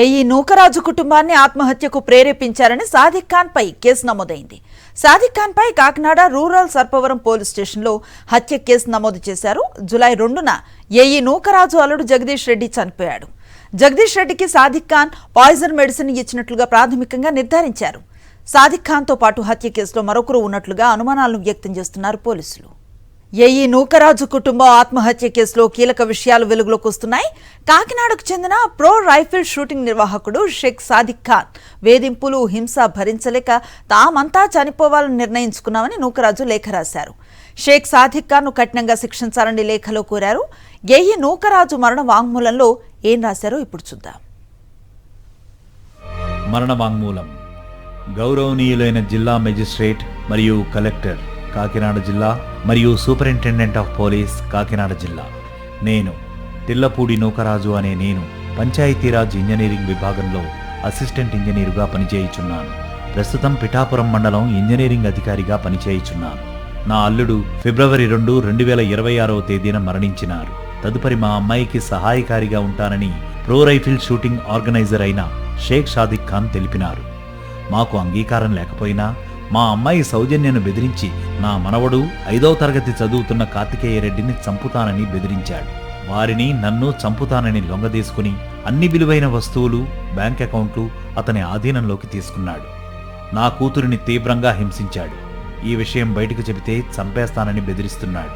AE Nookaraju కుటుంబాన్ని ఆత్మహత్యకు ప్రేరేపించారని సాదిక్ ఖాన్ పై case నమోదైంది. సాదిక్ ఖాన్ పై కాకినాడ రూరల్ సర్పవరం పోలీస్ స్టేషన్లో హత్య కేసు నమోదు చేశారు. జూలై 2న ఏఈ నూకరాజు అల్లుడు జగదీష్ రెడ్డి చనిపోయాడు. జగదీష్ రెడ్డికి సాదిక్ ఖాన్ పాయిజన్ మెడిసిన్ ఇచ్చినట్లుగా ప్రాథమికంగా నిర్ధారించారు. సాదిక్ ఖాన్తో పాటు హత్య కేసులో మరొకరు ఉన్నట్లుగా అనుమానాలను వ్యక్తం చేస్తున్నారు పోలీసులు. ఏఈ నూకరాజు కుటుంబం ఆత్మహత్య కేసులో కీలక విషయాలు వెలుగులోకి వస్తున్నాయి. కాకినాడకు చెందిన ప్రో రైఫిల్ షూటింగ్ నిర్వాహకుడు షేక్ సాదిక్ ఖాన్ వేధింపులు, హింస భరించలేక తామంతా చనిపోవాలని నిర్ణయించుకున్నామని నూకరాజు లేఖ రాశారు. షేక్ సాదిక్ ఖాన్ ను కఠినంగా శిక్షించాలని లేఖలో కోరారు. ఏఈ నూకరాజు మరణ వాంగ్మూలంలో ఏం రాశారో ఇప్పుడు చూద్దాం. మరణ వాంగ్మూలం. గౌరవనీయులైన జిల్లా మెజిస్ట్రేట్ మరియు కలెక్టర్ కాకినాడ జిల్లా మరియు సూపరింటెండెంట్ ఆఫ్ పోలీస్ కాకినాడ జిల్లా, నేను తిల్లపూడి నూకరాజు అనే నేను పంచాయతీరాజ్ ఇంజనీరింగ్ విభాగంలో అసిస్టెంట్ ఇంజనీరుగా పనిచేయుచున్నాను. ప్రస్తుతం పిఠాపురం మండలం ఇంజనీరింగ్ అధికారిగా పనిచేయుచున్నాను. నా అల్లుడు ఫిబ్రవరి 2, 2026వ తేదీన మరణించినారు. తదుపరి మా అమ్మాయికి సహాయకారిగా ఉంటానని ప్రో రైఫిల్ షూటింగ్ ఆర్గనైజర్ అయిన షేక్ సాదిక్ ఖాన్ తెలిపినారు. మాకు అంగీకారం లేకపోయినా మా అమ్మాయి సౌజన్యను బెదిరించి నా మనవడు 5వ తరగతి చదువుతున్న కార్తికేయ రెడ్డిని చంపుతానని బెదిరించాడు. వారిని నన్ను చంపుతానని లొంగదీసుకుని అన్ని విలువైన వస్తువులు, బ్యాంక్ అకౌంట్లు అతని ఆధీనంలోకి తీసుకున్నాడు. నా కూతురిని తీవ్రంగా హింసించాడు. ఈ విషయం బయటకు చెబితే చంపేస్తానని బెదిరిస్తున్నాడు.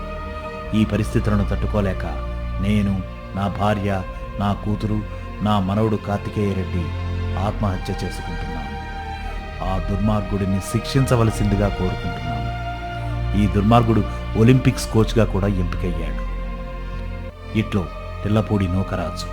ఈ పరిస్థితులను తట్టుకోలేక నేను, నా భార్య, నా కూతురు, నా మనవడు కార్తికేయ రెడ్డి ఆత్మహత్య చేసుకుంటున్నాను. ఆ దుర్మార్గుడిని శిక్షించవలసిందిగా కోరుకుంటున్నాను. ఈ దుర్మార్గుడు ఒలింపిక్స్ కోచ్గా కూడా ఎంపికయ్యాడు. ఇట్లో తిల్లపూడి నూకరాజు.